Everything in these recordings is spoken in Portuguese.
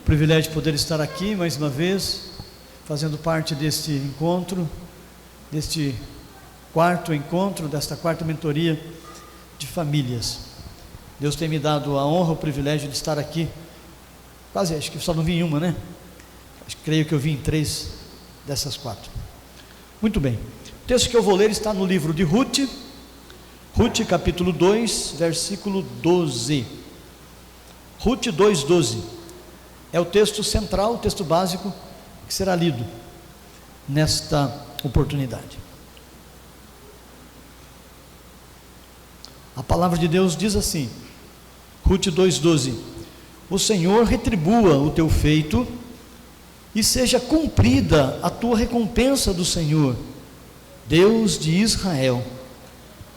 privilégio de poder estar aqui mais uma vez, fazendo parte deste encontro, deste quarto encontro, desta quarta mentoria de famílias. Deus tem me dado a honra, o privilégio de estar aqui, quase, acho que só não vim em uma, né? Creio que eu vim em 3 dessas 4. Muito bem, o texto que eu vou ler está no livro de Ruth, capítulo 2, versículo 12. Ruth 2:12 é o texto central, o texto básico que será lido nesta oportunidade. A palavra de Deus diz assim, Ruth 2:12: o Senhor retribua o teu feito e seja cumprida a tua recompensa do Senhor, Deus de Israel,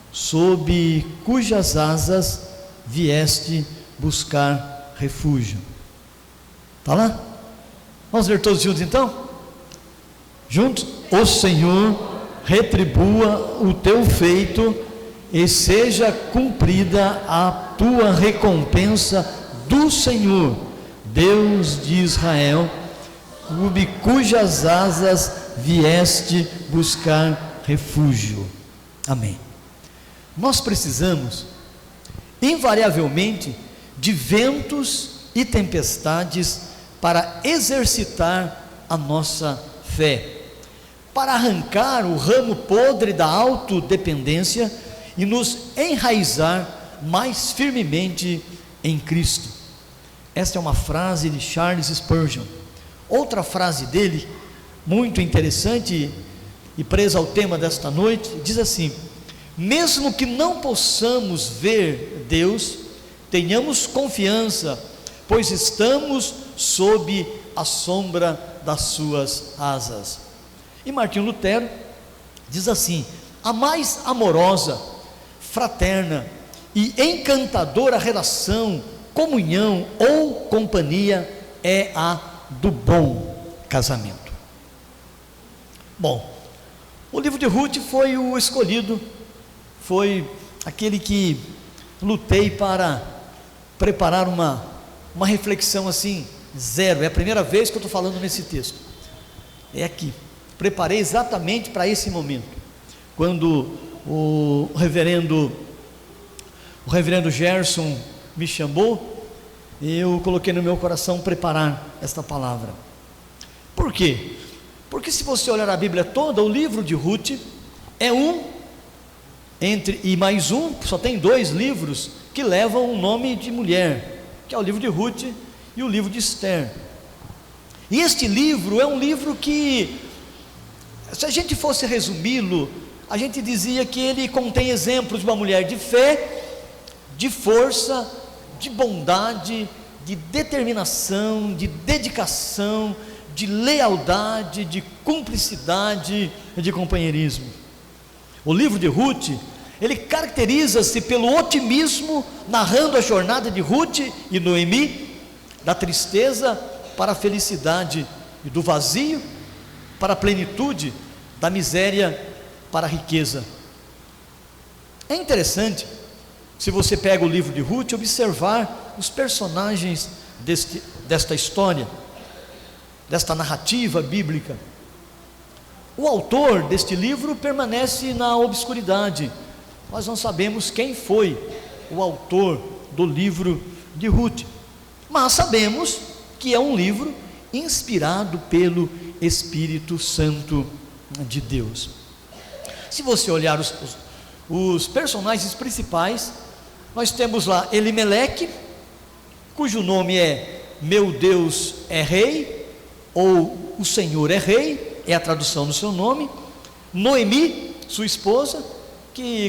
sob cujas asas vieste buscar refúgio. Está lá? Vamos ler todos juntos então? Juntos? O Senhor retribua o teu feito e seja cumprida a tua recompensa do Senhor, Deus de Israel, sob cujas asas vieste buscar refúgio. Amém. Nós precisamos, invariavelmente, de ventos e tempestades para exercitar a nossa fé, para arrancar o ramo podre da autodependência e nos enraizar mais firmemente em Cristo. Esta é uma frase de Charles Spurgeon. Outra frase dele, muito interessante e presa ao tema desta noite, diz assim: mesmo que não possamos ver Deus, tenhamos confiança, pois estamos sob a sombra das suas asas. E Martinho Lutero diz assim: a mais amorosa, fraterna e encantadora relação, comunhão ou companhia é a do bom casamento. Bom, o livro de Ruth foi o escolhido, foi aquele que lutei para preparar uma reflexão assim, zero. É a primeira vez que eu estou falando nesse texto, é aqui, preparei exatamente para esse momento, quando o reverendo Gerson me chamou, eu coloquei no meu coração preparar esta palavra. Por quê? Porque se você olhar a Bíblia toda, o livro de Ruth é e mais um, só tem 2 livros que levam o nome de mulher, que é o livro de Ruth e o livro de Esther. E este livro é um livro que, se a gente fosse resumi-lo, a gente dizia que ele contém exemplos de uma mulher de fé, de força, de bondade, de determinação, de dedicação, de lealdade, de cumplicidade e de companheirismo. O livro de Ruth, ele caracteriza-se pelo otimismo, narrando a jornada de Ruth e Noemi, da tristeza para a felicidade e do vazio para a plenitude, da miséria para a riqueza. É interessante, se você pega o livro de Ruth, observar os personagens desta história, desta narrativa bíblica. O autor deste livro permanece na obscuridade. Nós não sabemos quem foi o autor do livro de Ruth, mas sabemos que é um livro inspirado pelo Espírito Santo de Deus. Se você olhar os personagens principais, nós temos lá Elimeleque, cujo nome é Meu Deus é Rei, ou O Senhor é Rei, é a tradução do seu nome. Noemi, sua esposa,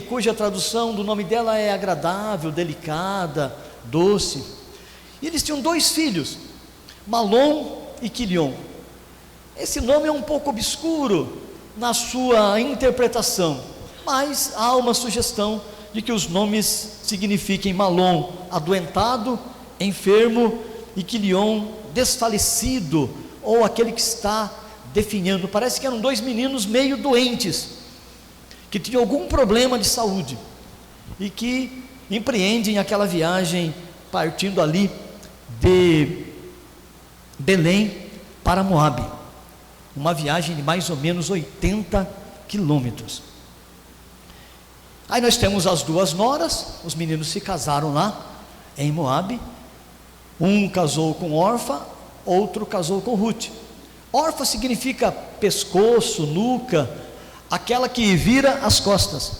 cuja tradução do nome dela é agradável, delicada, doce. E eles tinham 2 filhos, Malom e Quilion. Esse nome é um pouco obscuro na sua interpretação, mas há uma sugestão de que os nomes signifiquem Malom, adoentado, enfermo, e Quilion, desfalecido, ou aquele que está definhando. Parece que eram 2 meninos meio doentes, que tinham algum problema de saúde, e que empreendem aquela viagem, partindo ali de Belém para Moabe, uma viagem de mais ou menos 80 quilômetros. Aí nós temos as duas noras, os meninos se casaram lá em Moabe. Um casou com Orfa, outro casou com Ruth. Orfa significa pescoço, nuca, aquela que vira as costas.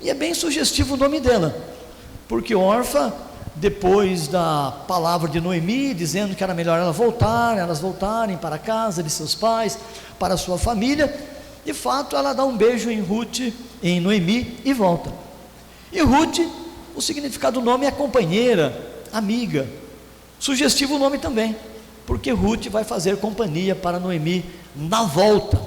E é bem sugestivo o nome dela, porque Orfa, depois da palavra de Noemi, dizendo que era melhor elas voltarem para a casa de seus pais, para a sua família, de fato ela dá um beijo em Ruth, em Noemi, e volta. E Ruth, o significado do nome é companheira, amiga. Sugestivo o nome também, porque Ruth vai fazer companhia para Noemi na volta.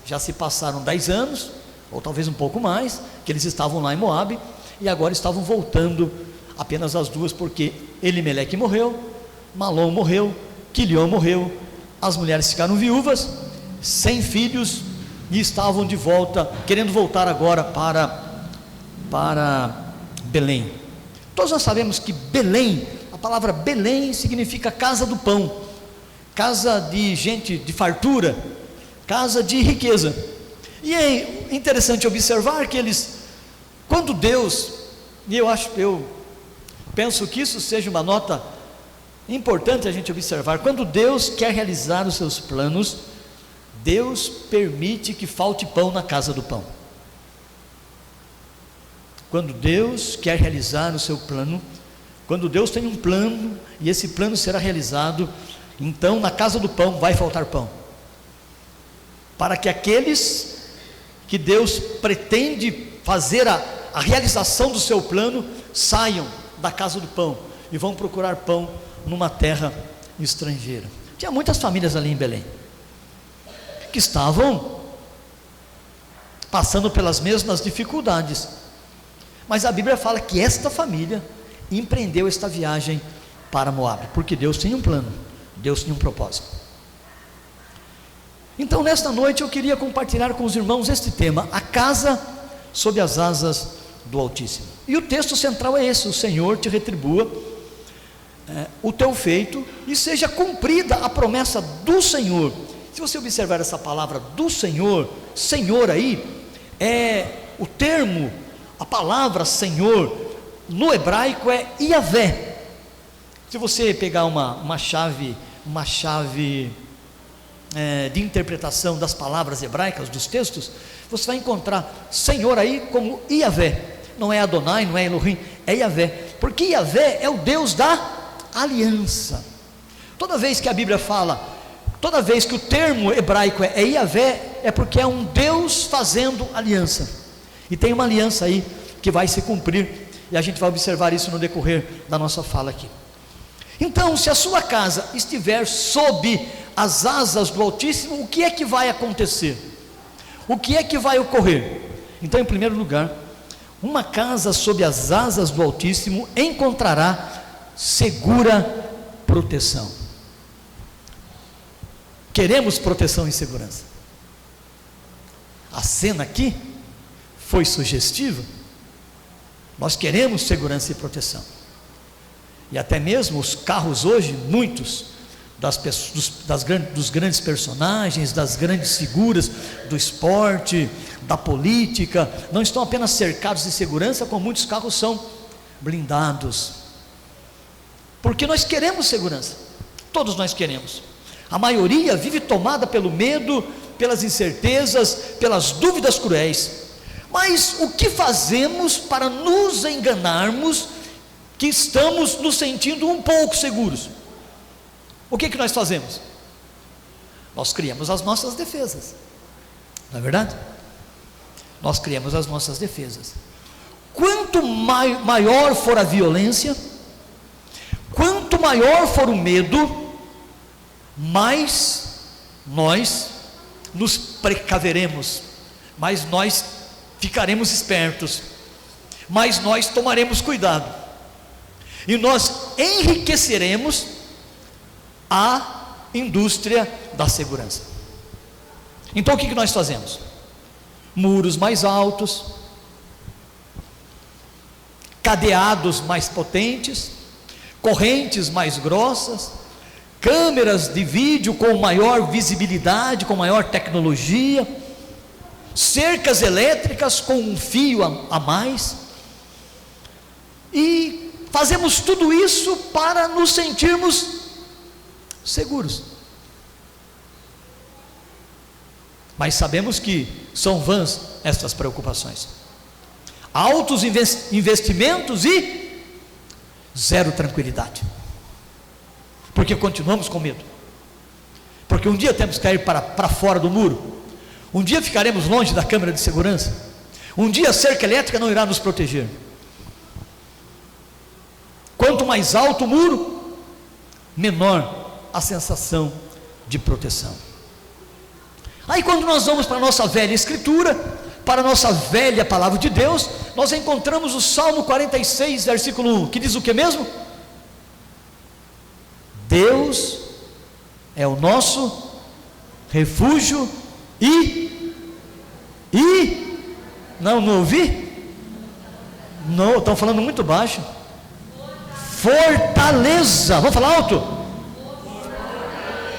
Já se passaram 10 anos, ou talvez um pouco mais, que eles estavam lá em Moabe, e agora estavam voltando apenas as duas, porque Elimeleque morreu, Malom morreu, Quilion morreu, as mulheres ficaram viúvas, sem filhos, e estavam de volta, querendo voltar agora para Belém. Todos nós sabemos que Belém, a palavra Belém significa casa do pão, casa de gente de fartura, casa de riqueza. E é interessante observar que eles, quando Deus, e eu penso que isso seja uma nota importante a gente observar, quando Deus quer realizar os seus planos, Deus permite que falte pão na casa do pão. Quando Deus quer realizar o seu plano, quando Deus tem um plano e esse plano será realizado, então na casa do pão vai faltar pão, para que aqueles que Deus pretende fazer a realização do seu plano, saiam da casa do pão e vão procurar pão numa terra estrangeira. Tinha muitas famílias ali em Belém, que estavam passando pelas mesmas dificuldades, mas a Bíblia fala que esta família empreendeu esta viagem para Moabe, porque Deus tinha um plano, Deus tinha um propósito. Então nesta noite eu queria compartilhar com os irmãos este tema, a casa sob as asas do Altíssimo. E o texto central é esse: o Senhor te retribua o teu feito e seja cumprida a promessa do Senhor. Se você observar essa palavra do Senhor, Senhor aí, é o termo, a palavra Senhor, no hebraico é Iavé. Se você pegar uma chave de interpretação das palavras hebraicas, dos textos, você vai encontrar Senhor aí como Iavé. Não é Adonai, não é Elohim, é Iavé, porque Iavé é o Deus da aliança. Toda vez que a Bíblia fala, toda vez que o termo hebraico é Iavé, é porque é um Deus fazendo aliança, e tem uma aliança aí que vai se cumprir, e a gente vai observar isso no decorrer da nossa fala aqui. Então, se a sua casa estiver sob as asas do Altíssimo, o que é que vai acontecer? O que é que vai ocorrer? Então, em primeiro lugar, uma casa sob as asas do Altíssimo encontrará segura proteção. Queremos proteção e segurança. A cena aqui foi sugestiva. Nós queremos segurança e proteção. E até mesmo os carros hoje, muitos dos grandes personagens, das grandes figuras do esporte, da política, não estão apenas cercados de segurança, como muitos carros são blindados, porque nós queremos segurança, todos nós queremos. A maioria vive tomada pelo medo, pelas incertezas, pelas dúvidas cruéis. Mas o que fazemos para nos enganarmos que estamos nos sentindo um pouco seguros? O que nós fazemos? Nós criamos as nossas defesas, não é verdade? Nós criamos as nossas defesas. Quanto maior for a violência, quanto maior for o medo, mais nós nos precaveremos, mais nós ficaremos espertos, mais nós tomaremos cuidado, e nós enriqueceremos a indústria da segurança. Então o que nós fazemos? Muros mais altos, cadeados mais potentes, correntes mais grossas, câmeras de vídeo com maior visibilidade, com maior tecnologia, cercas elétricas com um fio a mais, e fazemos tudo isso para nos sentirmos seguros. Mas sabemos que são vãs estas preocupações, altos investimentos e zero tranquilidade, porque continuamos com medo, porque um dia temos que cair para fora do muro, um dia ficaremos longe da câmera de segurança, um dia a cerca elétrica não irá nos proteger. Quanto mais alto o muro, menor a sensação de proteção. Aí quando nós vamos para a nossa velha escritura, para a nossa velha palavra de Deus, nós encontramos o Salmo 46, versículo 1, que diz o que mesmo? Deus é o nosso refúgio não ouvi? Não, estão falando muito baixo. Fortaleza, vamos falar alto?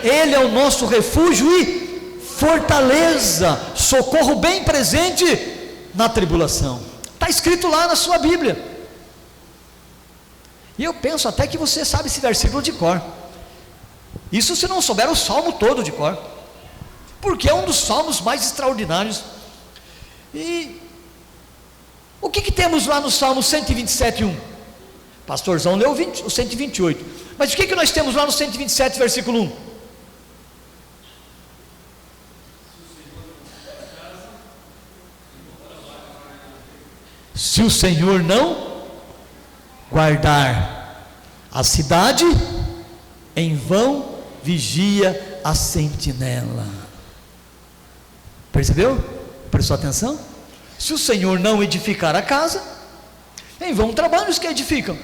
Ele é o nosso refúgio e fortaleza, socorro bem presente na tribulação. Está escrito lá na sua Bíblia, e eu penso até que você sabe esse versículo de cor. Isso se não souber o salmo todo de cor, porque é um dos salmos mais extraordinários. E o que temos lá no Salmo 127:1? Pastorzão leu o 128, mas o que nós temos lá no 127, versículo 1? Se o Senhor não guardar a cidade, em vão vigia a sentinela. Percebeu? Prestou atenção? Se o Senhor não edificar a casa, em vão trabalham os que edificam.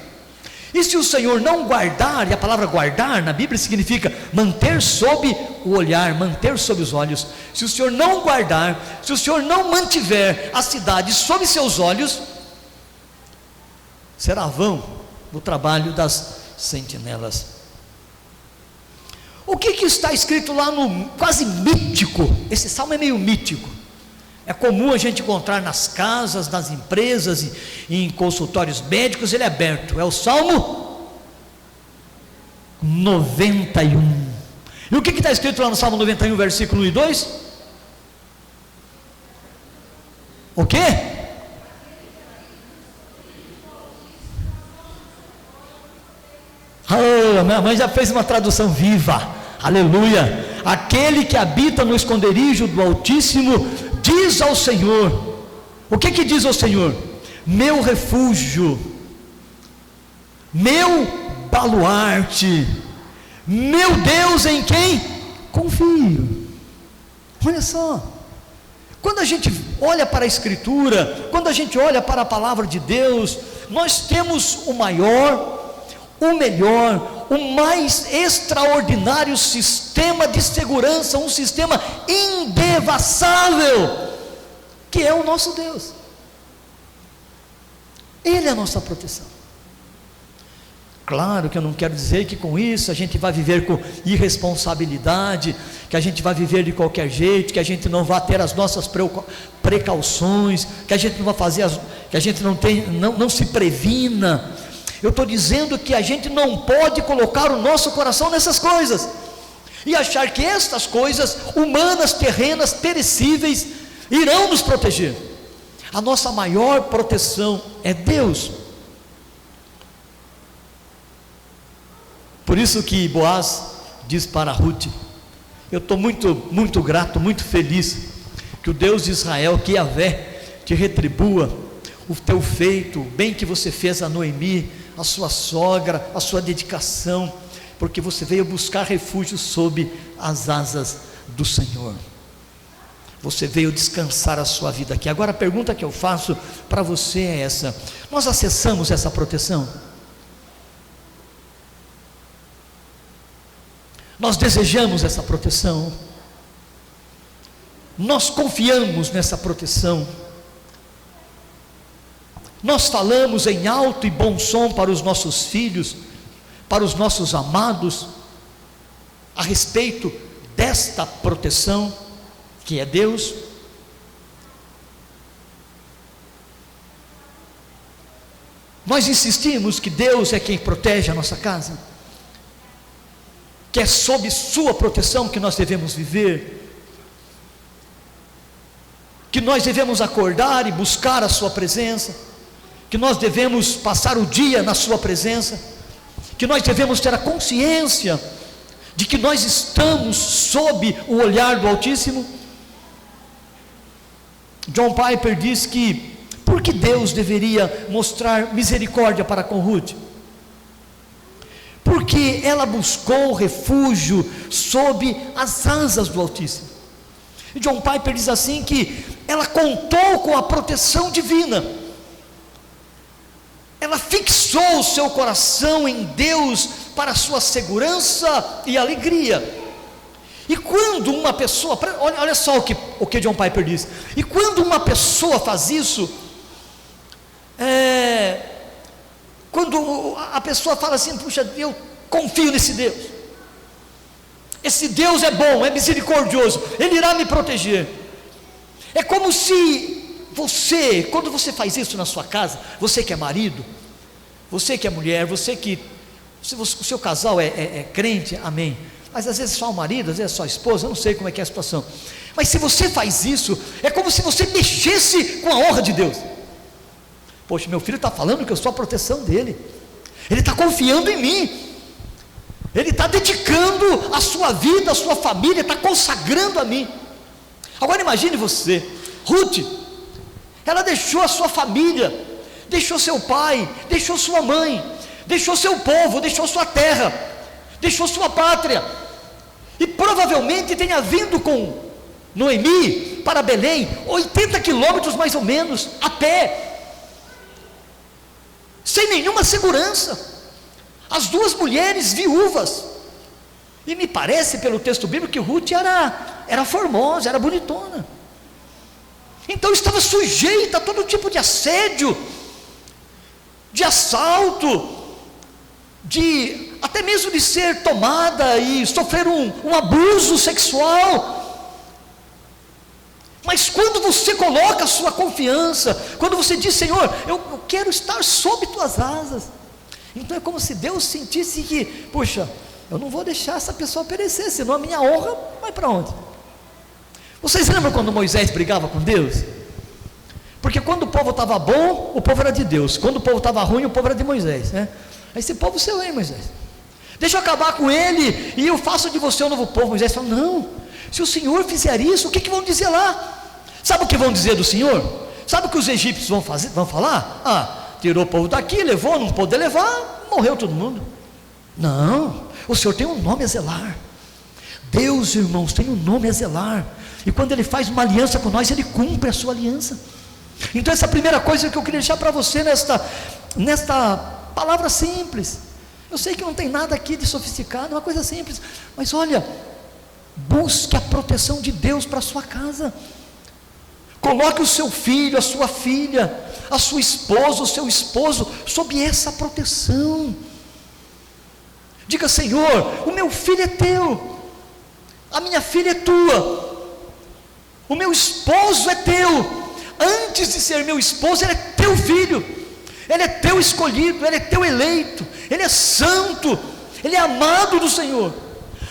E se o Senhor não guardar, e a palavra guardar na Bíblia significa manter sob o olhar, manter sob os olhos. Se o Senhor não guardar, se o Senhor não mantiver a cidade sob seus olhos, será vão o trabalho das sentinelas. O que está escrito lá no quase mítico? Esse salmo é meio mítico. É comum a gente encontrar nas casas, nas empresas e em consultórios médicos. Ele é aberto, é o Salmo 91. E o que está escrito lá no Salmo 91, versículo 1 e 2? O quê? Oh, minha mãe já fez uma tradução viva, aleluia. Aquele que habita no esconderijo do Altíssimo diz ao Senhor. O que diz ao Senhor? Meu refúgio, meu baluarte, meu Deus em quem confio. Olha só, quando a gente olha para a Escritura, quando a gente olha para a palavra de Deus, nós temos o maior, o melhor, o mais extraordinário sistema de segurança, um sistema indevassável, que é o nosso Deus. Ele é a nossa proteção. Claro que eu não quero dizer que com isso a gente vai viver com irresponsabilidade, que a gente vai viver de qualquer jeito, que a gente não vai ter as nossas precauções, que a gente não vai fazer, que a gente não se previna. Eu estou dizendo que a gente não pode colocar o nosso coração nessas coisas e achar que estas coisas humanas, terrenas, perecíveis irão nos proteger. A nossa maior proteção é Deus. Por isso que Boaz diz para Ruth: eu estou muito grato, muito feliz que o Deus de Israel, que Yahvé, te retribua o teu feito, o bem que você fez a Noemi, a sua sogra, a sua dedicação, porque você veio buscar refúgio sob as asas do Senhor. Você veio descansar a sua vida aqui. Agora a pergunta que eu faço para você é essa: nós acessamos essa proteção? Nós desejamos essa proteção? Nós confiamos nessa proteção? Nós falamos em alto e bom som para os nossos filhos, para os nossos amados, respeito desta proteção, que é Deus. Nós insistimos que Deus é quem protege a nossa casa, que é sob sua proteção que nós devemos viver, que nós devemos acordar e buscar a sua presença, que nós devemos passar o dia na sua presença, que nós devemos ter a consciência de que nós estamos sob o olhar do Altíssimo. John Piper diz que, por que Deus deveria mostrar misericórdia para com Ruth? Porque ela buscou refúgio sob as asas do Altíssimo. E John Piper diz assim, que ela contou com a proteção divina, ela fixou o seu coração em Deus para a sua segurança e alegria. E quando uma pessoa, olha só o que John Piper diz, e quando uma pessoa faz isso, quando a pessoa fala assim, puxa, eu confio nesse Deus, esse Deus é bom, é misericordioso, Ele irá me proteger. É como se você, quando você faz isso na sua casa, você que é marido, você que é mulher, você que, se o seu casal é crente, amém, mas às vezes só o marido, às vezes só a esposa, eu não sei como é que é a situação, mas se você faz isso, é como se você mexesse com a honra de Deus. Poxa, meu filho está falando que eu sou a proteção dele, ele está confiando em mim, ele está dedicando a sua vida, a sua família, está consagrando a mim. Agora imagine você, Ruth, ela deixou a sua família, deixou seu pai, deixou sua mãe, deixou seu povo, deixou sua terra, deixou sua pátria, e provavelmente tenha vindo com Noemi para Belém, 80 quilômetros mais ou menos, a pé, sem nenhuma segurança, as duas mulheres viúvas, e me parece pelo texto bíblico que Ruth era formosa, era bonitona, então estava sujeita a todo tipo de assédio, de assalto, até mesmo de ser tomada e sofrer um abuso sexual. Mas quando você coloca a sua confiança, quando você diz, Senhor, eu quero estar sob tuas asas, então é como se Deus sentisse que, puxa, eu não vou deixar essa pessoa perecer, senão a minha honra vai para onde? Vocês lembram quando Moisés brigava com Deus? Porque quando o povo estava bom, o povo era de Deus, quando o povo estava ruim, o povo era de Moisés, né? Aí esse povo seu, hein, Moisés? Deixa eu acabar com ele, e eu faço de você um novo povo. Moisés falou, não, se o Senhor fizer isso, o que vão dizer lá? Sabe o que vão dizer do Senhor? Sabe o que os egípcios vão falar? Tirou o povo daqui, levou, não pôde levar, morreu todo mundo. Não, o Senhor tem um nome a zelar. Deus, irmãos, tem um nome a zelar, e quando Ele faz uma aliança com nós, Ele cumpre a sua aliança. Então essa é a primeira coisa que eu queria deixar para você nesta palavra simples. Eu sei que não tem nada aqui de sofisticado, é uma coisa simples, mas olha, busque a proteção de Deus para a sua casa. Coloque o seu filho, a sua filha, a sua esposa, o seu esposo sob essa proteção. Diga, Senhor, o meu filho é teu, a minha filha é tua, o meu esposo é teu. Antes de ser meu esposo, ele é teu filho, ele é teu escolhido, ele é teu eleito, ele é santo, ele é amado do Senhor.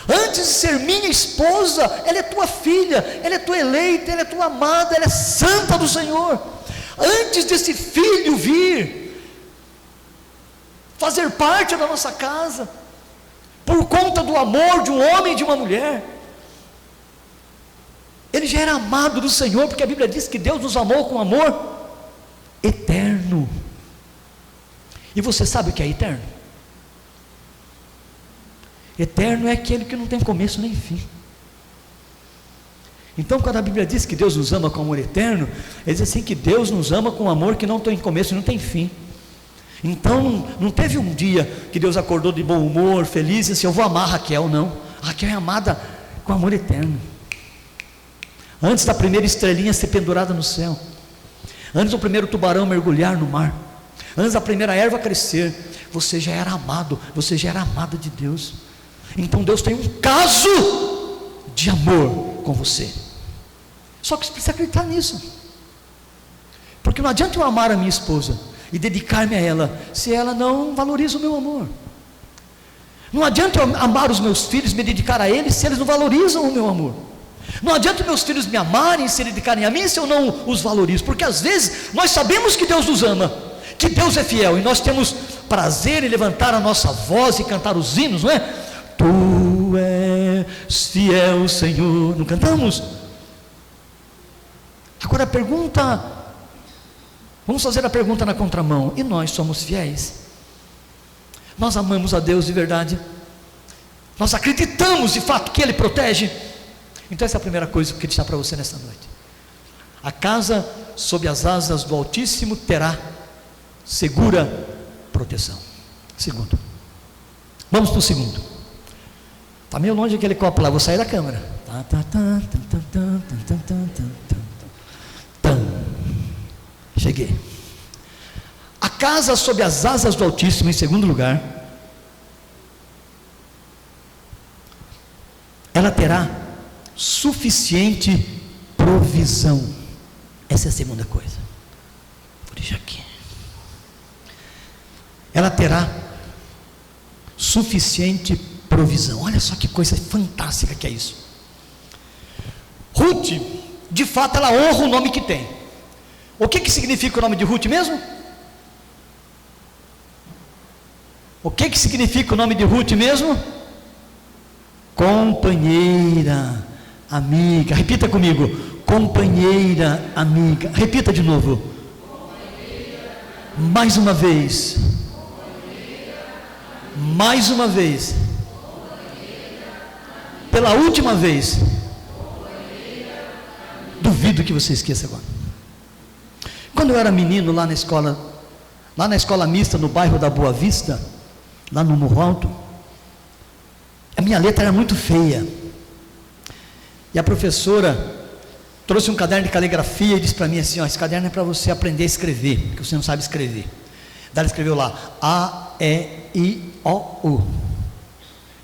Antes de ser minha esposa, ela é tua filha, ela é tua eleita, ela é tua amada, ela é santa do Senhor. Antes desse filho vir fazer parte da nossa casa, por conta do amor de um homem e de uma mulher, ele já era amado do Senhor, porque a Bíblia diz que Deus nos amou com amor eterno. E você sabe o que é eterno? Eterno é aquele que não tem começo nem fim. Então quando a Bíblia diz que Deus nos ama com amor eterno, ele diz assim, que Deus nos ama com amor que não tem começo e não tem fim. Então não teve um dia que Deus acordou de bom humor, feliz, e assim, eu vou amar Raquel. Não, Raquel é amada com amor eterno. Antes da primeira estrelinha ser pendurada no céu, antes do primeiro tubarão mergulhar no mar, antes da primeira erva crescer, você já era amado, você já era amada de Deus. Então Deus tem um caso de amor com você. Só que você precisa acreditar nisso, porque não adianta eu amar a minha esposa e dedicar-me a ela, se ela não valoriza o meu amor. Não adianta eu amar os meus filhos, me dedicar a eles, se eles não valorizam o meu amor. Não adianta meus filhos me amarem, se dedicarem a mim, se eu não os valorizo. Porque às vezes nós sabemos que Deus nos ama, que Deus é fiel, e nós temos prazer em levantar a nossa voz e cantar os hinos, não é? Tu és fiel, Senhor. Não cantamos? Agora a pergunta, vamos fazer a pergunta na contramão: e nós somos fiéis? Nós amamos a Deus de verdade? Nós acreditamos de fato que Ele protege? Então essa é a primeira coisa que eu queria deixar para você nessa noite. A casa sob as asas do Altíssimo terá segura proteção. Segundo, vamos para o segundo. Está meio longe aquele copo lá, vou sair da câmera. Cheguei. A casa sob as asas do Altíssimo, em segundo lugar, ela terá suficiente provisão. Essa é a segunda coisa. Vou deixar aqui. Ela terá suficiente provisão. Olha só que coisa fantástica que é isso. Ruth, de fato, ela honra o nome que tem. O que significa o nome de Ruth mesmo? O que significa o nome de Ruth mesmo? Companheira, amiga. Repita comigo: companheira, amiga. Repita de novo. Mais uma vez. Mais uma vez. Pela última vez. Duvido que você esqueça agora. Quando eu era menino lá na escola mista, no bairro da Boa Vista, lá no Morro Alto, a minha letra era muito feia, e a professora trouxe um caderno de caligrafia e disse para mim assim: ó, esse caderno é para você aprender a escrever, porque você não sabe escrever. Daí ela escreveu lá A, E, I, O, U.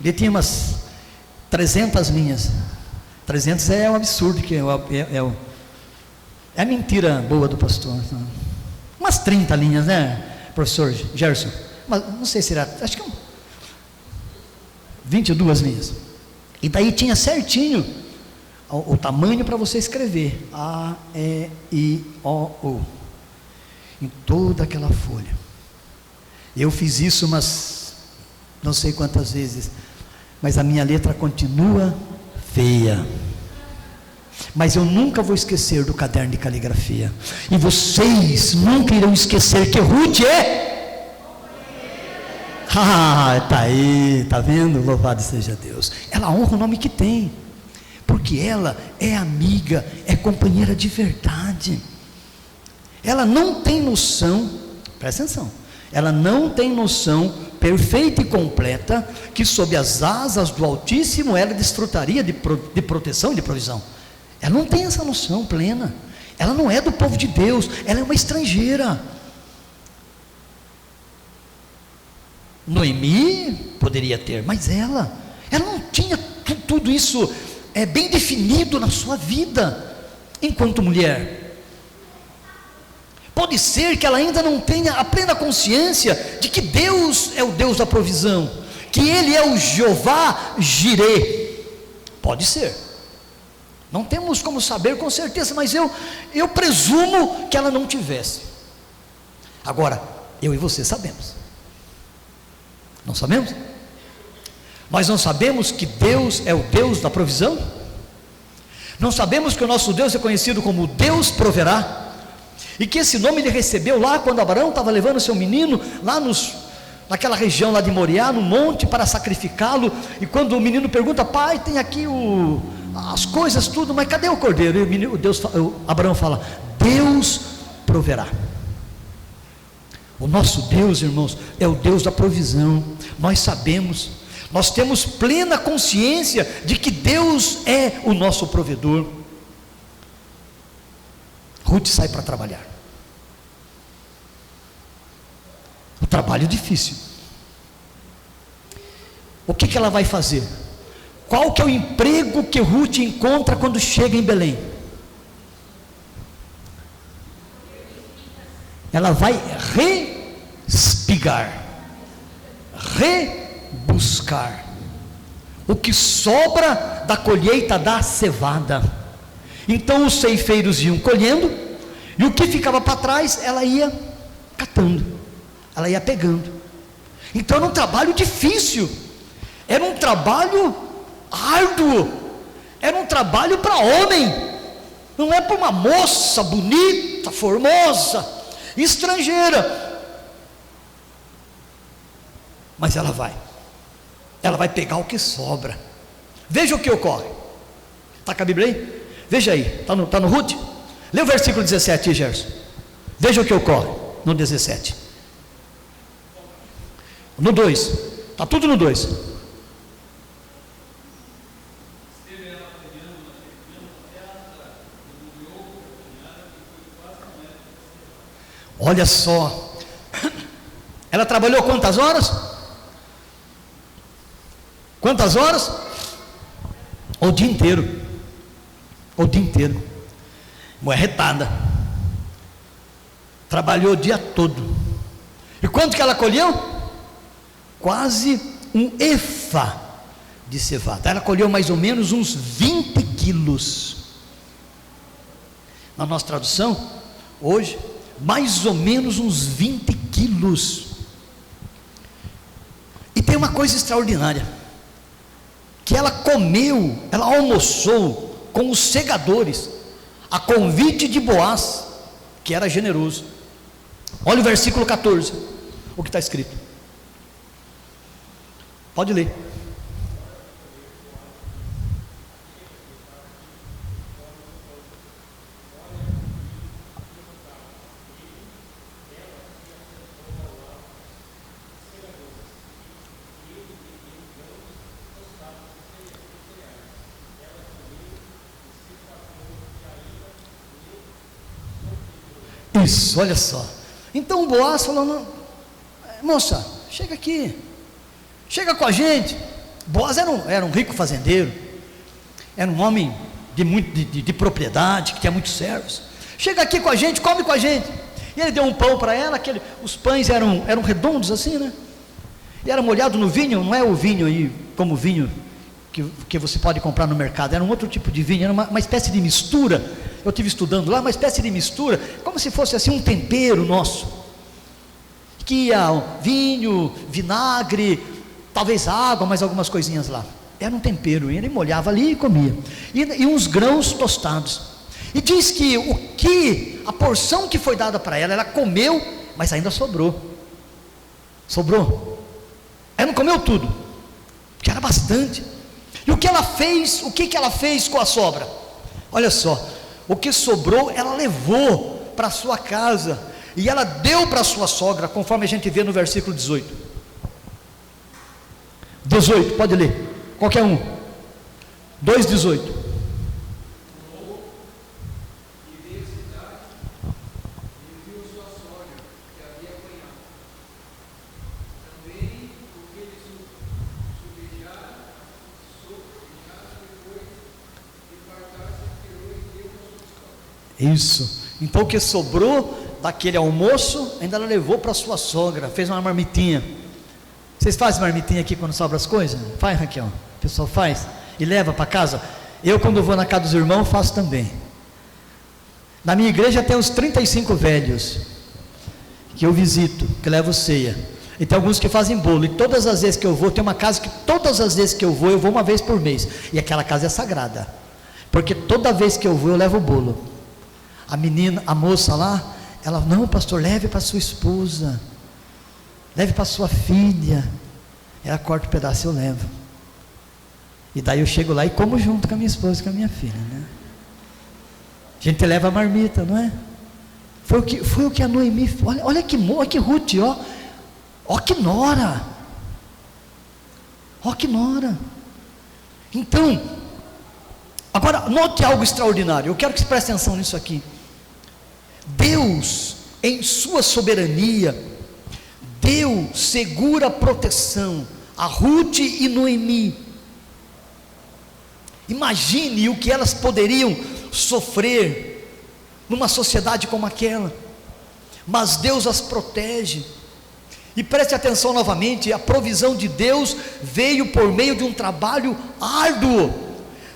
Ele tinha umas 300 linhas. 300 é um absurdo, que é a mentira boa do pastor. Umas 30 linhas, né, professor Gerson? Mas não sei se era, acho que 22 linhas. E daí tinha certinho o tamanho para você escrever A, E, I, O, U, em toda aquela folha. Eu fiz isso umas não sei quantas vezes, mas a minha letra continua feia. Mas eu nunca vou esquecer do caderno de caligrafia, e vocês nunca irão esquecer que Ruth é. Tá aí, tá vendo? Louvado seja Deus. Ela honra o nome que tem, porque ela é amiga, é companheira de verdade. Ela não tem noção, presta atenção, ela não tem noção perfeita e completa que sob as asas do Altíssimo ela desfrutaria de proteção e de provisão. Ela não tem essa noção plena. Ela não é do povo de Deus, ela é uma estrangeira. Noemi poderia ter, mas ela não tinha tudo isso bem definido na sua vida enquanto mulher. Pode ser que ela ainda não tenha a plena consciência de que Deus é o Deus da provisão, que Ele é o Jeová Jirê. Pode ser, não temos como saber com certeza, mas eu presumo que ela não tivesse. Agora, eu e você sabemos. Não sabemos? Nós não sabemos que Deus é o Deus da provisão? Não sabemos que o nosso Deus é conhecido como Deus proverá? E que esse nome ele recebeu lá quando Abraão estava levando seu menino lá naquela região lá de Moriá, no monte, para sacrificá-lo. E quando o menino pergunta: pai, tem aqui as coisas tudo, mas cadê o cordeiro? E Abraão fala: Deus proverá. O nosso Deus, irmãos, é o Deus da provisão. Nós sabemos, nós temos plena consciência de que Deus é o nosso provedor. Ruth sai para trabalhar. O trabalho difícil. O que ela vai fazer? Qual que é o emprego que Ruth encontra quando chega em Belém? Ela vai respigar, rebuscar o que sobra da colheita da cevada. Então os ceifeiros iam colhendo, e o que ficava para trás, ela ia catando, ela ia pegando. Então era um trabalho difícil, era um trabalho árduo, era um trabalho para homem, não é para uma moça bonita, formosa, estrangeira. Mas ela vai pegar o que sobra. Veja o que ocorre. Está com a Bíblia aí? Veja aí, está no Ruth? Lê o versículo 17, Gerson. Veja o que ocorre no 17. No 2, está tudo no 2. Olha só, ela trabalhou quantas horas? Quantas horas? O dia inteiro. O dia inteiro. Mulher retada. Trabalhou o dia todo. E quanto que ela colheu? Quase um efa de cevada. Ela colheu mais ou menos uns 20 quilos. Na nossa tradução, hoje, mais ou menos uns 20 quilos. E tem uma coisa extraordinária, que ela comeu, ela almoçou com os segadores, a convite de Boaz, que era generoso. Olha o versículo 14, o que está escrito. Pode ler. Isso, olha só. Então o Boaz falou: moça, chega aqui, chega com a gente. Boaz era um rico fazendeiro, era um homem de propriedade, que tinha muitos servos. Chega aqui com a gente, come com a gente. E ele deu um pão para ela, os pães eram redondos assim, né? E era molhado no vinho, não é o vinho aí, como o vinho que você pode comprar no mercado, era um outro tipo de vinho, era uma espécie de mistura. Eu estive estudando lá, uma espécie de mistura, como se fosse assim um tempero nosso, que ia vinho, vinagre, talvez água, mais algumas coisinhas lá. Era um tempero, ele molhava ali e comia, e uns grãos tostados. E diz que a porção que foi dada para ela, ela comeu, mas ainda sobrou. Ela não comeu tudo, porque era bastante. E o que ela fez? O que ela fez com a sobra? Olha só, o que sobrou ela levou para sua casa, e ela deu para sua sogra, conforme a gente vê no versículo 18, pode ler, qualquer um, 2:18. Isso, então o que sobrou daquele almoço, ainda ela levou para sua sogra, fez uma marmitinha. Vocês fazem marmitinha aqui quando sobra as coisas? Faz, Raquel, o pessoal faz, e leva para casa. Eu quando vou na casa dos irmãos faço também. Na minha igreja tem uns 35 velhos, que eu visito, que levo ceia, e tem alguns que fazem bolo, e todas as vezes que eu vou, tem uma casa que todas as vezes que eu vou uma vez por mês, e aquela casa é sagrada, porque toda vez que eu vou eu levo o bolo. A moça lá, ela: não, pastor, leve para sua esposa, leve para sua filha. Ela corta um pedaço, eu levo, e daí eu chego lá e como junto com a minha esposa e com a minha filha, né? A gente leva a marmita, não é? Foi o que a Noemi, olha que Ruth, ó que nora, então, agora note algo extraordinário, eu quero que você preste atenção nisso aqui. Deus, em sua soberania, deu segura proteção a Ruth e Noemi. Imagine o que elas poderiam sofrer numa sociedade como aquela, mas Deus as protege. E preste atenção novamente, a provisão de Deus veio por meio de um trabalho árduo,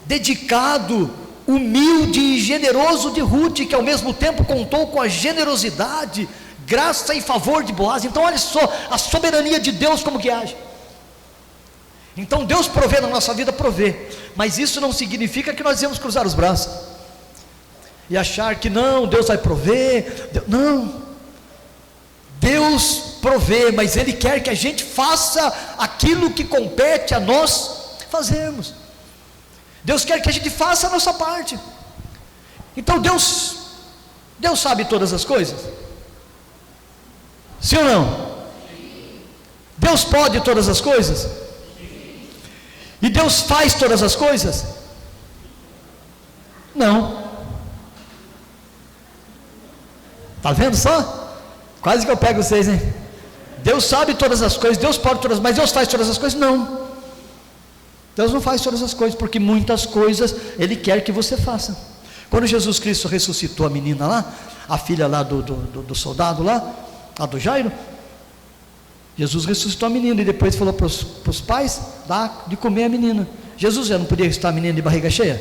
dedicado, humilde e generoso de Ruth, que ao mesmo tempo contou com a generosidade, graça e favor de Boaz. Então olha só a soberania de Deus como que age. Então Deus provê na nossa vida, provê, mas isso não significa que nós devemos cruzar os braços e achar que não, Deus vai prover. Não, Deus provê, mas Ele quer que a gente faça aquilo que compete a nós fazermos. Deus quer que a gente faça a nossa parte. Então Deus sabe todas as coisas? Sim ou não? Deus pode todas as coisas? E Deus faz todas as coisas? Não. Está vendo só? Quase que eu pego vocês, hein? Deus sabe todas as coisas, Deus pode todas, mas Deus faz todas as coisas? Não. Deus não faz todas as coisas, porque muitas coisas Ele quer que você faça. Quando Jesus Cristo ressuscitou a menina lá, a filha lá do soldado lá, a do Jairo, Jesus ressuscitou a menina e depois falou para os pais, dá de comer a menina. Jesus já não podia ressuscitar a menina de barriga cheia?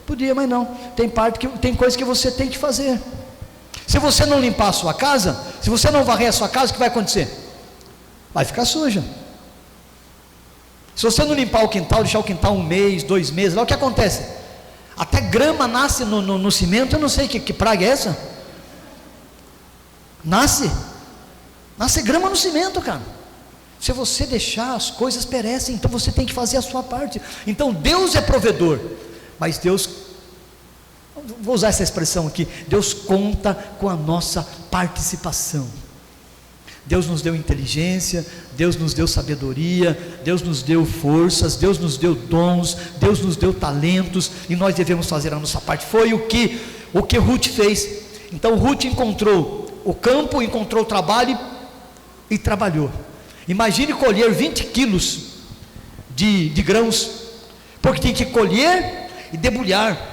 Podia, mas não. Tem coisa que você tem que fazer. Se você não limpar a sua casa, se você não varrer a sua casa, o que vai acontecer? Vai ficar suja. Se você não limpar o quintal, deixar o quintal 1 mês, 2 meses, lá o que acontece? Até grama nasce no cimento. Eu não sei que praga é essa. Nasce grama no cimento, cara. Se você deixar, as coisas perecem. Então você tem que fazer a sua parte. Então Deus é provedor, mas Deus, vou usar essa expressão aqui, Deus conta com a nossa participação. Deus nos deu inteligência, Deus nos deu sabedoria, Deus nos deu forças, Deus nos deu dons, Deus nos deu talentos, e nós devemos fazer a nossa parte. Foi o que Ruth fez. Então Ruth encontrou o campo, encontrou o trabalho e trabalhou. Imagine colher 20 quilos de grãos, porque tem que colher e debulhar.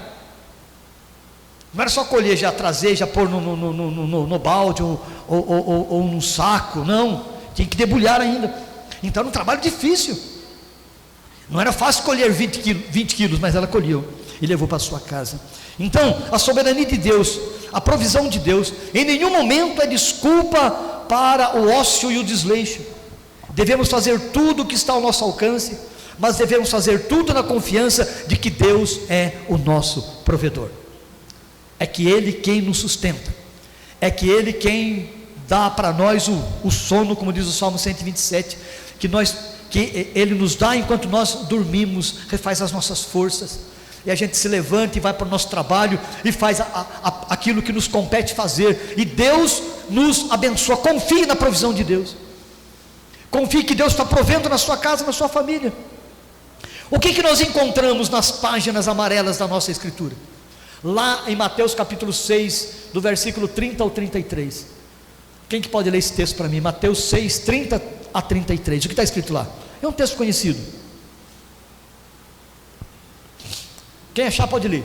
Não era só colher, já trazer, já pôr no balde ou num saco, não, tinha que debulhar ainda. Então era um trabalho difícil. Não era fácil colher 20 quilos, mas ela colheu e levou para a sua casa. Então a soberania de Deus, a provisão de Deus, em nenhum momento é desculpa para o ócio e o desleixo. Devemos fazer tudo o que está ao nosso alcance, mas devemos fazer tudo na confiança de que Deus é o nosso provedor. É que Ele quem nos sustenta, é que Ele quem dá para nós o sono, como diz o Salmo 127, que Ele nos dá enquanto nós dormimos, refaz as nossas forças, e a gente se levanta e vai para o nosso trabalho, e faz aquilo que nos compete fazer, e Deus nos abençoa. Confie na provisão de Deus, confie que Deus está provendo na sua casa, na sua família. O que nós encontramos nas páginas amarelas da nossa Escritura? Lá em Mateus capítulo 6, do versículo 30 ao 33, quem que pode ler esse texto para mim? Mateus 6, 30 a 33, o que está escrito lá? É um texto conhecido. Quem achar pode ler.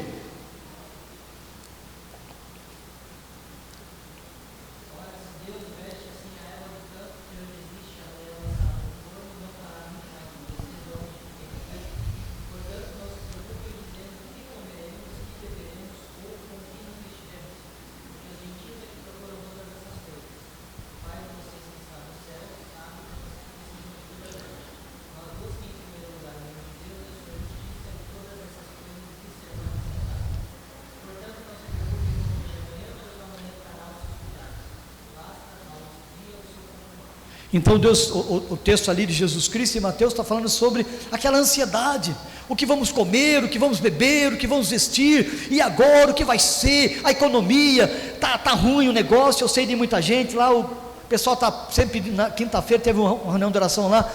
Então Deus, o texto ali de Jesus Cristo em Mateus está falando sobre aquela ansiedade, o que vamos comer, o que vamos beber, o que vamos vestir, e agora o que vai ser, a economia, tá ruim o negócio. Eu sei de muita gente lá, o pessoal está sempre, na quinta-feira teve uma reunião de oração lá,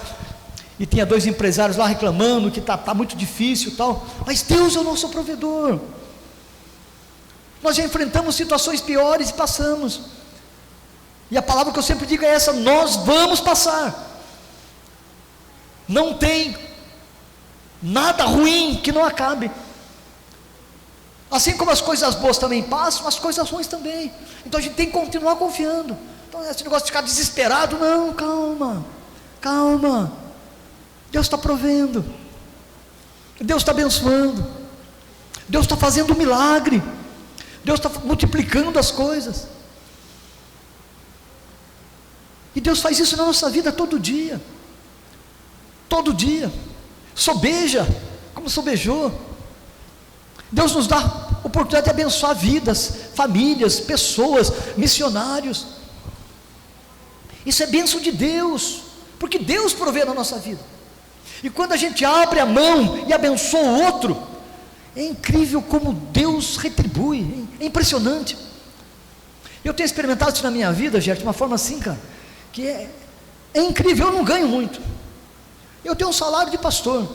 e tinha 2 empresários lá reclamando que tá muito difícil e tal, mas Deus é o nosso provedor. Nós já enfrentamos situações piores e passamos. E a palavra que eu sempre digo é essa: nós vamos passar. Não tem nada ruim que não acabe. Assim como as coisas boas também passam, as coisas ruins também. Então a gente tem que continuar confiando. Então esse negócio de ficar desesperado, não, calma, calma. Deus está provendo, Deus está abençoando, Deus está fazendo um milagre, Deus está multiplicando as coisas. E Deus faz isso na nossa vida todo dia. Todo dia. Sobeja, como sobejou. Deus nos dá oportunidade de abençoar vidas, famílias, pessoas, missionários. Isso é bênção de Deus, porque Deus provê na nossa vida. E quando a gente abre a mão e abençoa o outro, é incrível como Deus retribui, é impressionante. Eu tenho experimentado isso na minha vida, gente, de uma forma assim, cara, que é incrível. Eu não ganho muito, eu tenho um salário de pastor,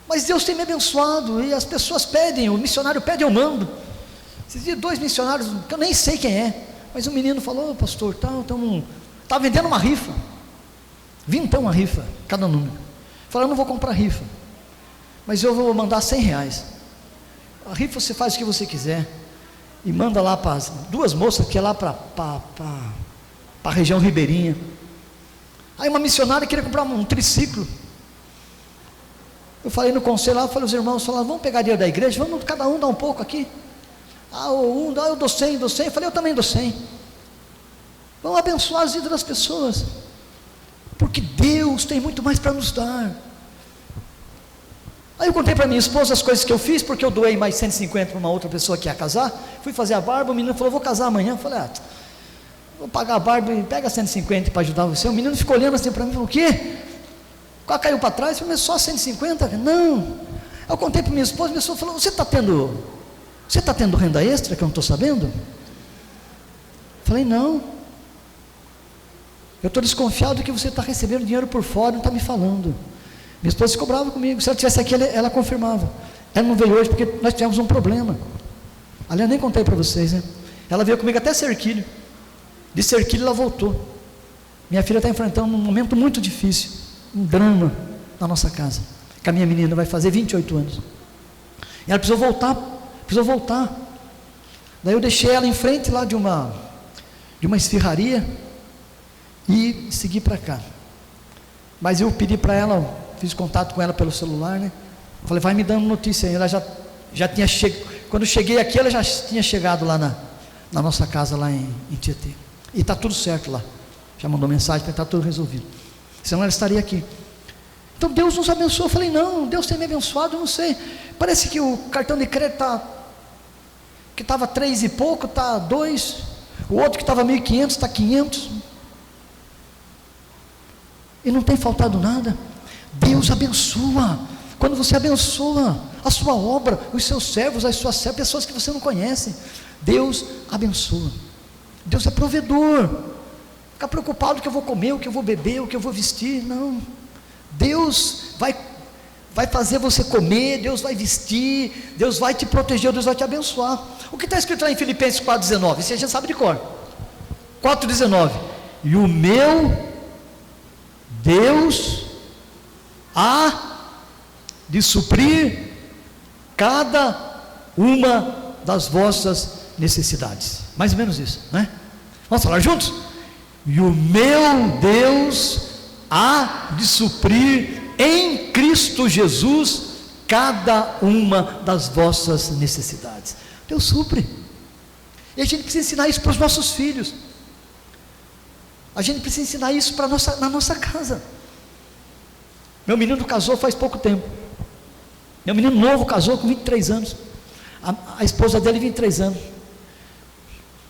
mas Deus tem me abençoado, e as pessoas pedem, o missionário pede, eu mando. Esses dias 2 missionários, que eu nem sei quem é, mas um menino falou: pastor, tá vendendo uma rifa, vintão uma rifa, cada número. Falei: eu não vou comprar rifa, mas eu vou mandar R$100. A rifa você faz o que você quiser, e manda lá para 2 moças, que é lá para a região ribeirinha. Aí uma missionária queria comprar um triciclo. Eu falei no conselho lá, falei: os irmãos falaram: vamos pegar dinheiro da igreja, vamos cada um dar um pouco aqui. Eu dou 100, eu falei: eu também dou 100. Vamos abençoar as vidas das pessoas, porque Deus tem muito mais para nos dar. Aí eu contei para minha esposa as coisas que eu fiz, porque eu doei mais 150 para uma outra pessoa que ia casar. Fui fazer a barba, o menino falou: vou casar amanhã. Eu falei: vou pagar a barba e pega 150 para ajudar você. O menino ficou olhando assim para mim e falou: o quê? Quase caiu para trás. Eu falei: mas só 150? Não. Eu contei para minha esposa falou: você está tendo renda extra que eu não estou sabendo? Eu falei: não. Eu estou desconfiado que você está recebendo dinheiro por fora e não está me falando. Minha esposa ficou brava comigo. Se ela estivesse aqui, ela confirmava. Ela não veio hoje porque nós tivemos um problema. Aliás, nem contei para vocês, né? Ela veio comigo até Serquilho. De Serquilho ela voltou. Minha filha está enfrentando um momento muito difícil, um drama na nossa casa, que a minha menina vai fazer 28 anos. E ela precisou voltar. Daí eu deixei ela em frente lá de uma esfirraria e segui para cá. Mas eu pedi para ela, fiz contato com ela pelo celular, né? Falei: vai me dando notícia aí. Ela já tinha chegado. Quando eu cheguei aqui, ela já tinha chegado lá na nossa casa lá em Tietê. E está tudo certo lá. Já mandou mensagem para estar tudo resolvido. Senão ela estaria aqui. Então Deus nos abençoou. Eu falei: não, Deus tem me abençoado, eu não sei. Parece que o cartão de crédito que estava 3 e pouco, está 2. O outro que estava 1.500, está 500. E não tem faltado nada. Deus abençoa. Quando você abençoa a sua obra, os seus servos, as suas servas, pessoas que você não conhece, Deus abençoa. Deus é provedor. Ficar preocupado o que eu vou comer, o que eu vou beber, o que eu vou vestir, não. Deus vai fazer você comer, Deus vai vestir, Deus vai te proteger, Deus vai te abençoar. O que está escrito lá em Filipenses 4,19? Isso a gente sabe de cor. 4,19: e o meu Deus há de suprir cada uma das vossas necessidades. Mais ou menos isso, né? Vamos falar juntos? E o meu Deus há de suprir em Cristo Jesus cada uma das vossas necessidades. Deus supre. E a gente precisa ensinar isso para os nossos filhos. A gente precisa ensinar isso na nossa casa. Meu menino casou faz pouco tempo. Meu menino novo casou com 23 anos. A esposa dele 23 anos.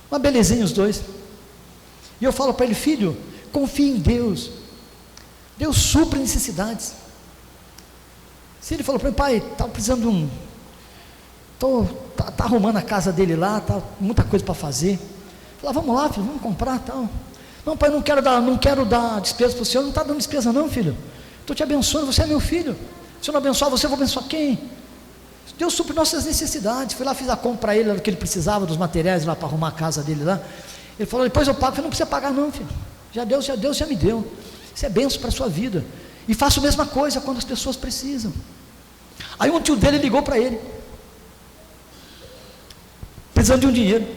Uma belezinha os dois. E eu falo para ele: filho, confie em Deus. Deus supre necessidades. Se ele falou para mim: pai, estava precisando de um... Tá arrumando a casa dele lá, tá muita coisa para fazer. Eu falei: vamos lá, filho, vamos comprar tal. Não, pai, não quero dar despesa para o senhor. Não está dando despesa não, filho. Estou te abençoando, você é meu filho. Se eu não abençoar você, eu vou abençoar quem? Deus supre nossas necessidades. Fui lá, fiz a compra para ele, do que ele precisava, dos materiais lá para arrumar a casa dele lá. Ele falou: depois eu pago. Eu falei: não precisa pagar não, filho. Deus já me deu. Isso é bênção para a sua vida. E faça a mesma coisa quando as pessoas precisam. Aí um tio dele ligou para ele, precisando de um dinheiro,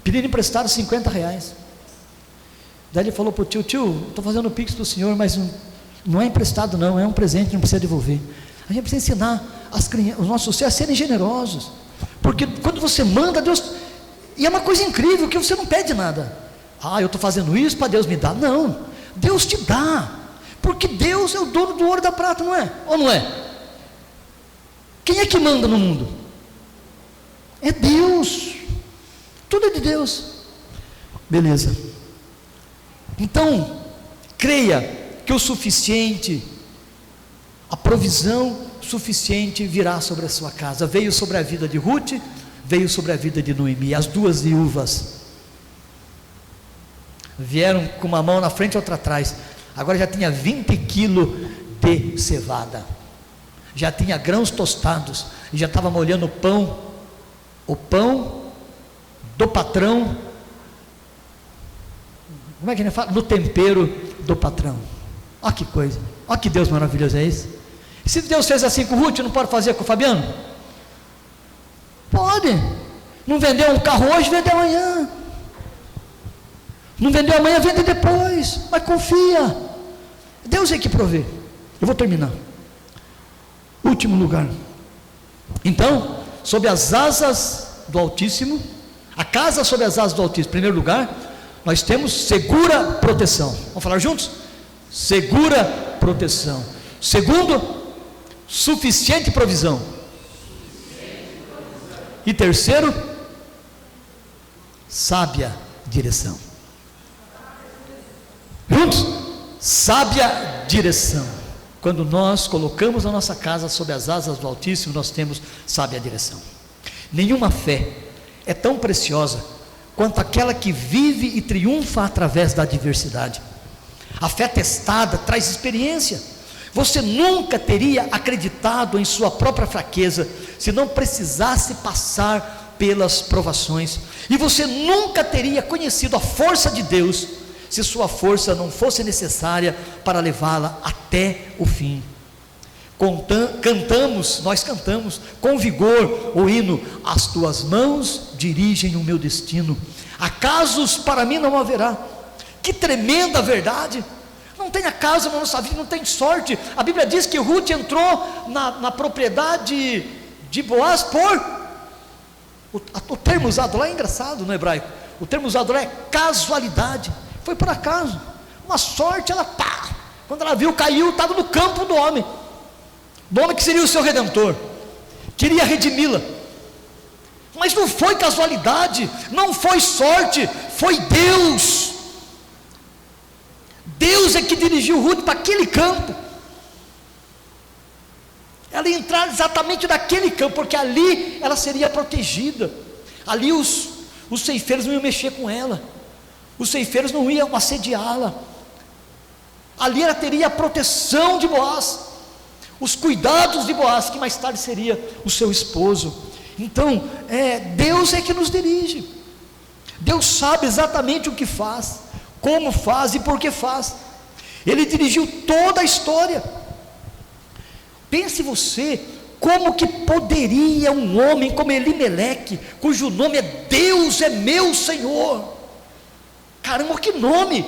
pedindo emprestado R$50. Daí ele falou para o tio: estou fazendo o pix do senhor, mas não é emprestado não, é um presente, não precisa devolver. A gente precisa ensinar os nossos filhos a serem generosos, porque quando você manda, Deus, e é uma coisa incrível, que você não pede nada. Eu estou fazendo isso para Deus me dar. Não, Deus te dá, porque Deus é o dono do ouro e da prata, não é? Ou não é? Quem é que manda no mundo? É Deus, tudo é de Deus. Beleza. Então, creia que o suficiente, a provisão suficiente virá sobre a sua casa. Veio sobre a vida de Ruth, veio sobre a vida de Noemi. As duas viúvas vieram com uma mão na frente e outra atrás. Agora já tinha 20 quilos de cevada, já tinha grãos tostados, e já estava molhando o pão do patrão. Como é que ele fala? No tempero do patrão. Olha que coisa, olha que Deus maravilhoso é esse. E se Deus fez assim com o Ruth, não pode fazer com o Fabiano? Pode. Não vendeu um carro hoje, vende amanhã. Não vendeu amanhã, vende depois. Mas confia, Deus é que provê. Eu vou terminar. Último lugar. Então, sob as asas do Altíssimo, a casa sob as asas do Altíssimo. Em primeiro lugar, nós temos segura proteção. Vamos falar juntos? Segura proteção. Segundo, suficiente provisão. E terceiro, sábia direção. Juntos? Sábia direção. Quando nós colocamos a nossa casa sob as asas do Altíssimo, nós temos sábia direção. Nenhuma fé é tão preciosa quanto aquela que vive e triunfa através da adversidade. A fé testada traz experiência. Você nunca teria acreditado em sua própria fraqueza se não precisasse passar pelas provações, e você nunca teria conhecido a força de Deus se sua força não fosse necessária para levá-la até o fim. Nós cantamos com vigor o hino: as tuas mãos dirigem o meu destino, acasos para mim não haverá. Que tremenda verdade! Não tem acaso na nossa vida, não tem sorte. A Bíblia diz que Ruth entrou na propriedade de Boaz o termo usado lá é engraçado no hebraico. O termo usado lá é casualidade. Foi por acaso, uma sorte. Quando ela viu, caiu, estava no campo do homem que seria o seu redentor, queria redimi-la. Mas não foi casualidade, não foi sorte, foi Deus. Deus é que dirigiu Ruth para aquele campo. Ela ia entrar exatamente naquele campo, porque ali ela seria protegida. Ali os ceifeiros não iam mexer com ela, os ceifeiros não iam assediá-la. Ali ela teria a proteção de Boaz, os cuidados de Boaz, que mais tarde seria o seu esposo. Então, Deus é que nos dirige. Deus sabe exatamente o que faz, como faz e por que faz. Ele dirigiu toda a história. Pense você, como que poderia um homem como Elimeleque, cujo nome é Deus é meu Senhor, caramba, que nome!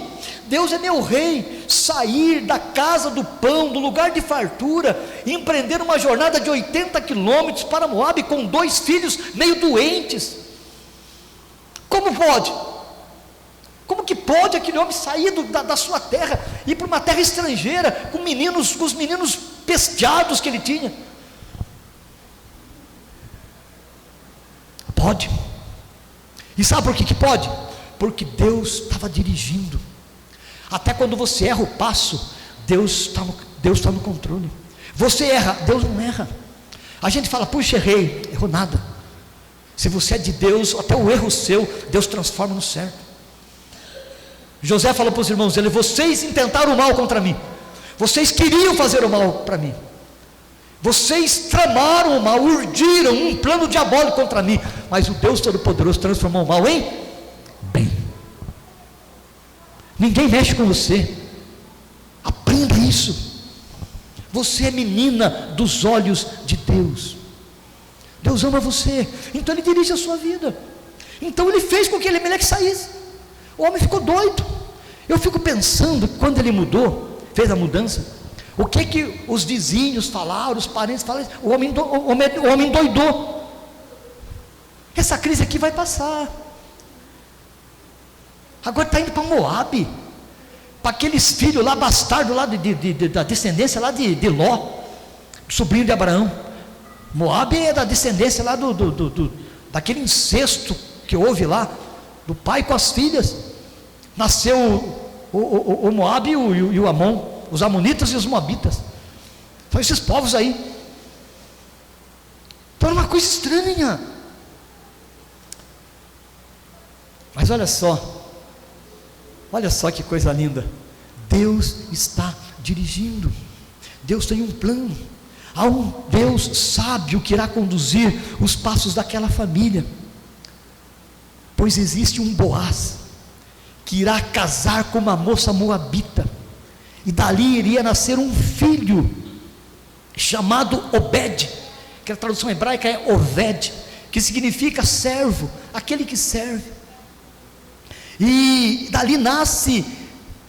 Deus é meu rei, sair da casa do pão, do lugar de fartura, e empreender uma jornada de 80 quilômetros para Moabe com 2 filhos meio doentes? Como pode? Como que pode aquele homem sair da sua terra, ir para uma terra estrangeira, com os meninos pesteados que ele tinha? Pode. E sabe por que pode? Porque Deus estava dirigindo. Até quando você erra o passo, Deus está no controle. Você erra, Deus não erra. A gente fala: puxa, errei. Errou nada. Se você é de Deus, até o erro seu, Deus transforma no certo. José falou para os irmãos dele: vocês intentaram o mal contra mim, vocês queriam fazer o mal para mim, vocês tramaram o mal, urdiram um plano diabólico contra mim, mas o Deus Todo-Poderoso transformou o mal em bem. Ninguém mexe com você, isso. Você é menina dos olhos de Deus. Deus ama você, então Ele dirige a sua vida. Então Ele fez com que Elimeleque saísse. O homem ficou doido. Eu fico pensando, quando ele mudou, fez a mudança, o que os vizinhos falaram, os parentes falaram, o homem doidou. Essa crise aqui vai passar. Agora está indo para Moabe, para aqueles filhos lá, bastardo lá da descendência lá de Ló, sobrinho de Abraão. Moabe é da descendência lá daquele incesto que houve lá, do pai com as filhas. Nasceu o Moabe e o Amon, os amonitas e os moabitas. São esses povos aí. Então é uma coisa estranha. Mas olha só que coisa linda. Deus está dirigindo. Deus tem um plano. Há um Deus sábio que irá conduzir os passos daquela família. Pois existe um Boaz que irá casar com uma moça moabita, e dali iria nascer um filho chamado Obed, que a tradução hebraica é Oved, que significa servo, aquele que serve. E dali nasce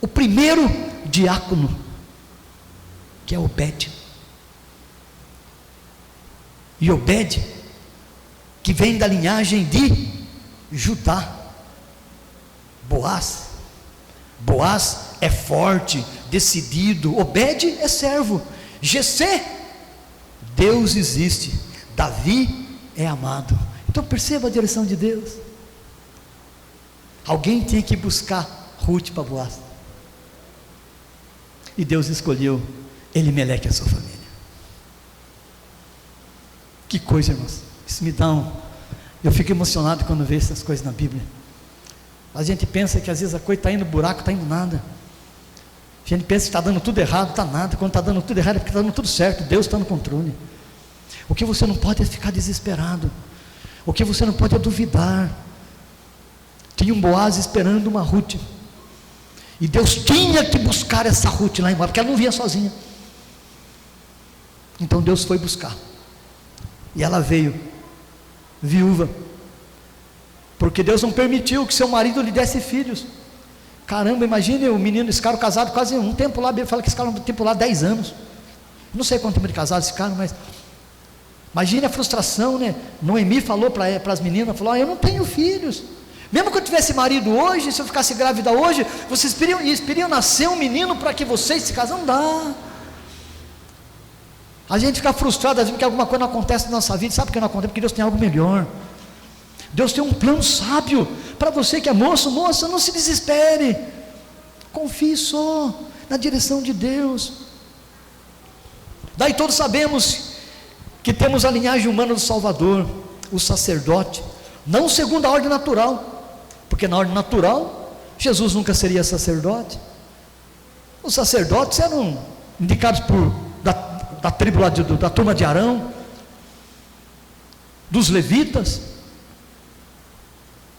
o primeiro diácono, que é Obed. E Obed, que vem da linhagem de Judá. Boaz é forte, decidido. Obed é servo. Jessé, Deus existe. Davi é amado. Então perceba a direção de Deus. Alguém tinha que buscar Ruth para Boaz, e Deus escolheu Elimeleque e a sua família. Que coisa, irmãos. Isso me dá eu fico emocionado quando vejo essas coisas na Bíblia. A gente pensa que às vezes a coisa está indo buraco, está indo nada. A gente pensa que está dando tudo errado, está nada. Quando está dando tudo errado é porque está dando tudo certo. Deus está no controle. O que você não pode é ficar desesperado. O que você não pode é duvidar. Tinha um Boaz esperando uma Ruth, e Deus tinha que buscar essa Ruth lá em Moab, porque ela não vinha sozinha. Então Deus foi buscar, e ela veio viúva, porque Deus não permitiu que seu marido lhe desse filhos. Caramba, imagine o menino, esse cara casado quase um tempo lá. A Bíblia fala que esse cara um tempo lá 10 anos, não sei quanto tempo de casado esse cara, mas imagine a frustração, né? Noemi falou para as meninas, falou: eu não tenho filhos. Mesmo que eu tivesse marido hoje, se eu ficasse grávida hoje, vocês esperiam nascer um menino para que vocês se casem? Não dá. A gente fica frustrado às vezes porque alguma coisa não acontece na nossa vida. Sabe por que não acontece? Porque Deus tem algo melhor. Deus tem um plano sábio para você que é moça, não se desespere. Confie só na direção de Deus. Daí todos sabemos que temos a linhagem humana do Salvador, o sacerdote, não segundo a ordem natural, porque na ordem natural Jesus nunca seria sacerdote. Os sacerdotes eram indicados da tribo lá da turma de Arão, dos levitas,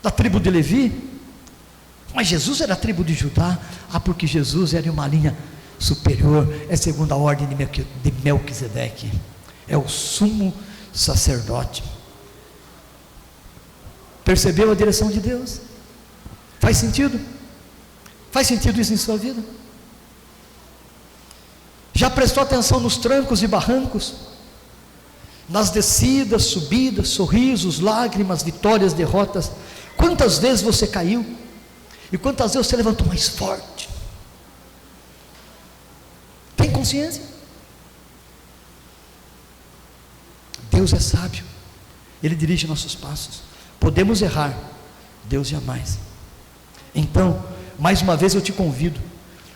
da tribo de Levi. Mas Jesus era a tribo de Judá. Porque Jesus era uma linha superior, é segundo a ordem de Melquisedeque, é o sumo sacerdote. Percebeu a direção de Deus? Faz sentido? Faz sentido isso em sua vida? Já prestou atenção nos trancos e barrancos? Nas descidas, subidas, sorrisos, lágrimas, vitórias, derrotas? Quantas vezes você caiu? E quantas vezes você levantou mais forte? Tem consciência? Deus é sábio, Ele dirige nossos passos. Podemos errar, Deus jamais. Então, mais uma vez eu te convido,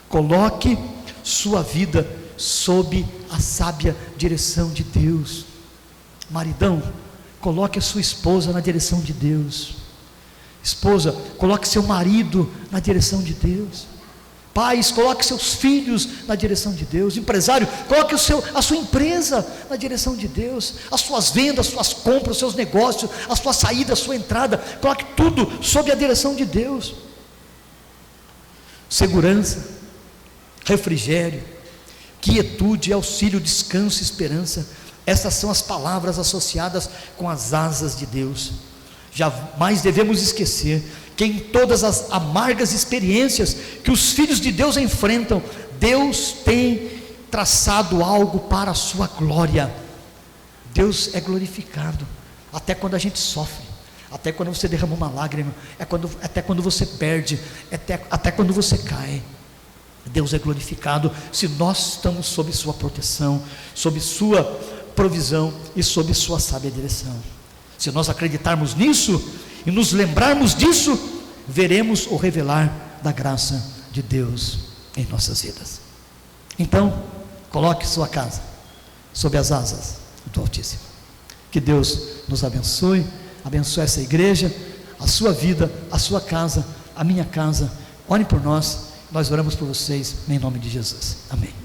coloque sua vida sob a sábia direção de Deus. Maridão, coloque a sua esposa na direção de Deus. Esposa, coloque seu marido na direção de Deus. Pais, coloque seus filhos na direção de Deus. Empresário, coloque a sua empresa na direção de Deus. As suas vendas, as suas compras, os seus negócios, a sua saída, a sua entrada, coloque tudo sob a direção de Deus. Segurança, refrigério, quietude, auxílio, descanso e esperança. Essas são as palavras associadas com as asas de Deus. Jamais devemos esquecer que em todas as amargas experiências que os filhos de Deus enfrentam, Deus tem traçado algo para a sua glória. Deus é glorificado até quando a gente sofre, até quando você derrama uma lágrima, até quando você perde, até quando você cai. Deus é glorificado se nós estamos sob sua proteção, sob sua provisão e sob sua sábia direção. Se nós acreditarmos nisso e nos lembrarmos disso, veremos o revelar da graça de Deus em nossas vidas. Então, coloque sua casa sob as asas do Altíssimo. Que Deus nos abençoe, abençoe essa igreja, a sua vida, a sua casa, a minha casa. Orem por nós, nós oramos por vocês em nome de Jesus. Amém.